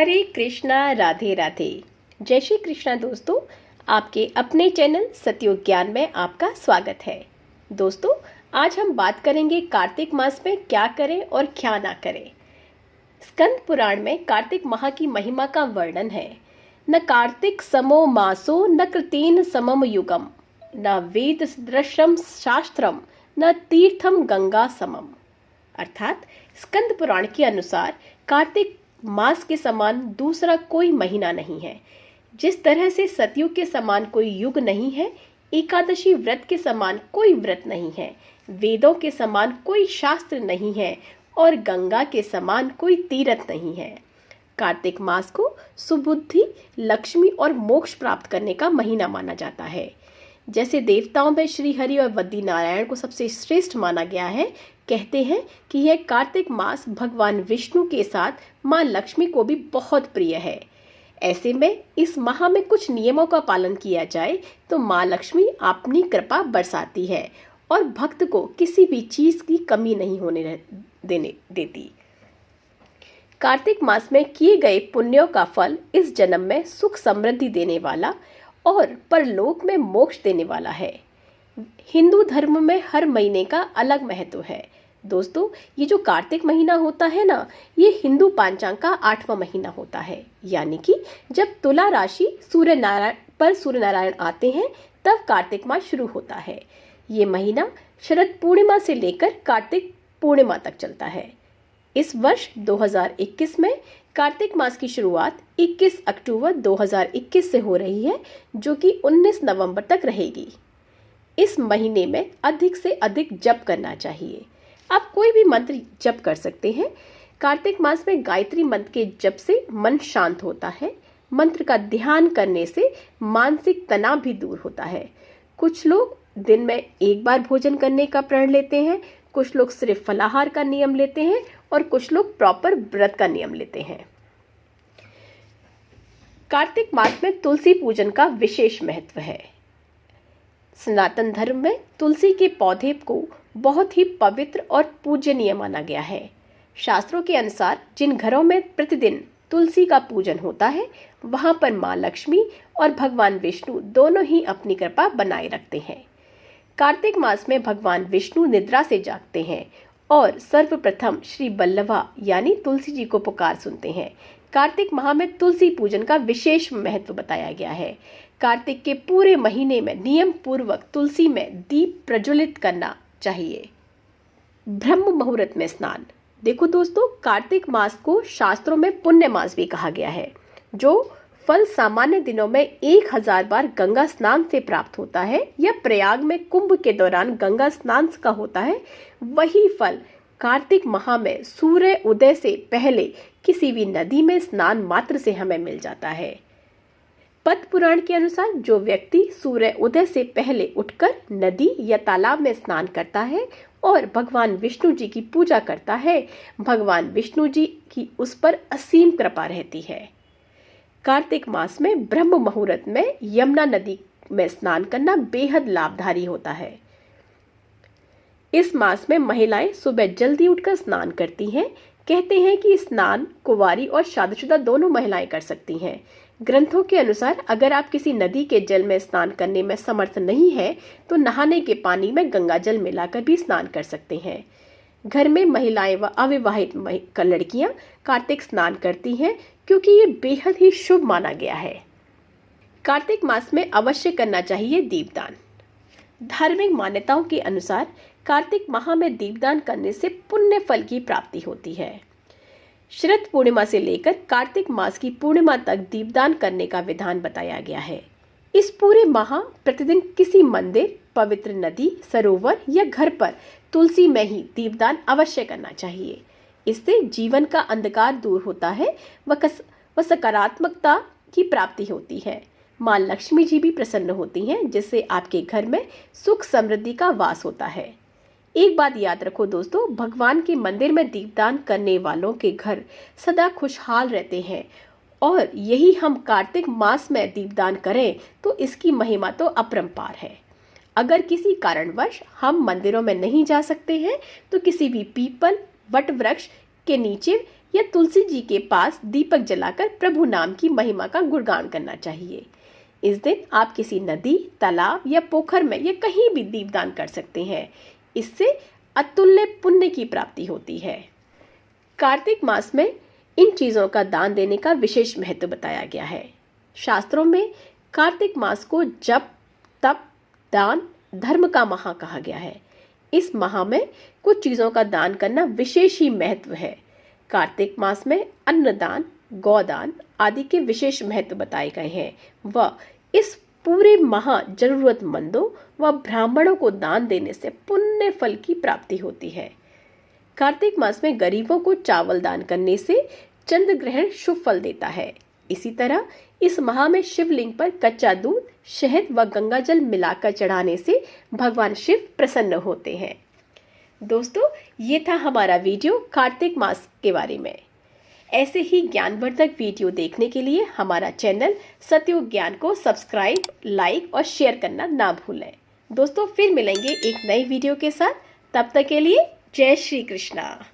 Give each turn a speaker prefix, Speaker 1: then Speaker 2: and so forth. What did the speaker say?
Speaker 1: हरे कृष्णा, राधे राधे। जय श्री कृष्णा दोस्तों, आपके अपने चैनल सत्योग ज्ञान में आपका स्वागत है। दोस्तों, आज हम बात करेंगे कार्तिक मास में क्या करें और क्या ना करें। स्कंद पुराण में कार्तिक माह की महिमा का वर्णन है। न कार्तिक समो मासो न कृतेन समम युगम, न वेद सदृशम शास्त्रम, न तीर्थम गंगा समम। अर्थात स्कंद पुराण के अनुसार कार्तिक मास के समान दूसरा कोई महीना नहीं है। जिस तरह से सतयुग के समान कोई युग नहीं है, एकादशी व्रत के समान कोई व्रत नहीं है, वेदों के समान कोई शास्त्र नहीं है और गंगा के समान कोई तीर्थ नहीं है। कार्तिक मास को सुबुद्धि, लक्ष्मी और मोक्ष प्राप्त करने का महीना माना जाता है। जैसे देवताओं में श्री हरि और वद्दी नारायण को सबसे श्रेष्ठ माना गया है, कहते हैं कि यह कार्तिक मास भगवान विष्णु के साथ मां लक्ष्मी को भी बहुत प्रिय है। ऐसे में इस माह में कुछ नियमों का पालन किया जाए तो मां लक्ष्मी अपनी कृपा बरसाती है और भक्त को किसी भी चीज की कमी नहीं होने देती। कार्तिक मास में किए गए पुण्यों का फल इस जन्म में सुख समृद्धि देने वाला और परलोक में मोक्ष देने वाला है। हिंदू धर्म में हर महीने का अलग महत्व है। दोस्तों, ये जो कार्तिक महीना होता है ना, ये हिंदू पांचांग का 8वां महीना होता है। यानी कि जब तुला राशि सूर्य नारायण आते हैं तब कार्तिक मास शुरू होता है। ये महीना शरद पूर्णिमा से लेकर कार्तिक पूर्णिमा तक चलता है। इस वर्ष 2021 में कार्तिक मास की शुरुआत 21 अक्टूबर 2021 से हो रही है, जो कि 19 नवंबर तक रहेगी। इस महीने में अधिक से अधिक जप करना चाहिए। आप कोई भी मंत्र जप कर सकते हैं। कार्तिक मास में गायत्री मंत्र के जप से मन शांत होता है। मंत्र का ध्यान करने से मानसिक तनाव भी दूर होता है। कुछ लोग दिन में एक बार भोजन करने का प्रण लेते हैं, कुछ लोग सिर्फ फलाहार का नियम लेते हैं और कुछ लोग प्रॉपर व्रत का नियम लेते हैं। कार्तिक मास में तुलसी पूजन का विशेष महत्व है। सनातन धर्म में तुलसी के पौधे को बहुत ही पवित्र और पूजनीय माना गया है। शास्त्रों के अनुसार जिन घरों में प्रतिदिन तुलसी का पूजन होता है, वहां पर मां लक्ष्मी और भगवान विष्णु दोनों ही अपनी कृपा बनाए रखते हैं। कार्तिक मास में भगवान विष्णु निद्रा से जागते हैं और सर्वप्रथम श्री बल्लभा यानी तुलसी जी को पुकार सुनते हैं। कार्तिक माह में तुलसी पूजन का विशेष महत्व बताया गया है। कार्तिक के पूरे महीने में नियम पूर्वक तुलसी में दीप प्रज्वलित करना चाहिए। ब्रह्म मुहूर्त में स्नान। देखो दोस्तों, कार्तिक मास को शास्त्रों में पुण्य मास भी कहा गया है। जो फल सामान्य दिनों में 1000 बार गंगा स्नान से प्राप्त होता है या प्रयाग में कुंभ के दौरान गंगा स्नान का होता है, वही फल कार्तिक माह में सूर्य उदय से पहले किसी भी नदी में स्नान मात्र से हमें मिल जाता है। पद्म पुराण के अनुसार जो व्यक्ति सूर्य उदय से पहले उठकर नदी या तालाब में स्नान करता है और भगवान विष्णु जी की पूजा करता है, भगवान विष्णु जी की उस पर असीम कृपा रहती है। कार्तिक मास में ब्रह्म मुहूर्त में यमुना नदी में स्नान करना बेहद लाभकारी होता है। इस मास में महिलाएं सुबह जल्दी उठकर स्नान करती हैं। कहते हैं कि स्नान कुंवारी और शादीशुदा दोनों महिलाएं कर सकती हैं। ग्रंथों के अनुसार अगर आप किसी नदी के जल में स्नान करने में समर्थ नहीं है तो नहाने के पानी में गंगा जल मिलाकर भी स्नान कर सकते हैं। घर में महिलाएं व अविवाहित लड़कियां कार्तिक स्नान करती हैं क्योंकि ये बेहद ही शुभ माना गया है। कार्तिक मास में अवश्य करना चाहिए दीपदान। धार्मिक मान्यताओं के अनुसार कार्तिक माह में दीपदान करने से पुण्य फल की प्राप्ति होती है। शरद पूर्णिमा से लेकर कार्तिक मास की पूर्णिमा तक दीपदान करने का विधान बताया गया है। इस पूरे माह प्रतिदिन किसी मंदिर, पवित्र नदी, सरोवर या घर पर तुलसी में ही दीपदान अवश्य करना चाहिए। इससे जीवन का अंधकार दूर होता है व सकारात्मकता की प्राप्ति होती है। मां लक्ष्मी जी भी प्रसन्न होती हैं, जिससे आपके घर में सुख समृद्धि का वास होता है। एक बात याद रखो दोस्तों, भगवान के मंदिर में दीपदान करने वालों के घर सदा खुशहाल रहते हैं और यही हम कार्तिक मास में दीपदान करें तो इसकी महिमा तो अपरंपार है। अगर किसी कारणवश हम मंदिरों में नहीं जा सकते हैं तो किसी भी पीपल, वट वृक्ष के नीचे या तुलसी जी के पास दीपक जलाकर प्रभु नाम की महिमा का गुणगान करना चाहिए। इस दिन आप किसी नदी, तालाब या पोखर में या कहीं भी दीपदान कर सकते हैं। इससे अतुल्य पुण्य की प्राप्ति होती है। कार्तिक मास में इन चीज़ों का दान देने का विशेष महत्व बताया गया है। शास्त्रों में कार्तिक मास को जप, तप, दान, धर्म का माह कहा गया है। इस माह में कुछ चीज़ों का दान करना विशेष ही महत्व है। कार्तिक मास में अन्नदान, गौदान आदि के विशेष महत्व बताए गए हैं व इस पूरे माह जरूरतमंदों व ब्राह्मणों को दान देने से पुण्य फल की प्राप्ति होती है। कार्तिक मास में गरीबों को चावल दान करने से चंद्र ग्रहण शुभ फल देता है। इसी तरह इस माह में शिवलिंग पर कच्चा दूध, शहद व गंगाजल मिलाकर चढ़ाने से भगवान शिव प्रसन्न होते हैं। दोस्तों, ये था हमारा वीडियो कार्तिक मास के बारे में। ऐसे ही ज्ञानवर्धक वीडियो देखने के लिए हमारा चैनल सतयुग ज्ञान को सब्सक्राइब, लाइक और शेयर करना ना भूलें। दोस्तों, फिर मिलेंगे एक नई वीडियो के साथ। तब तक के लिए जय श्री कृष्णा।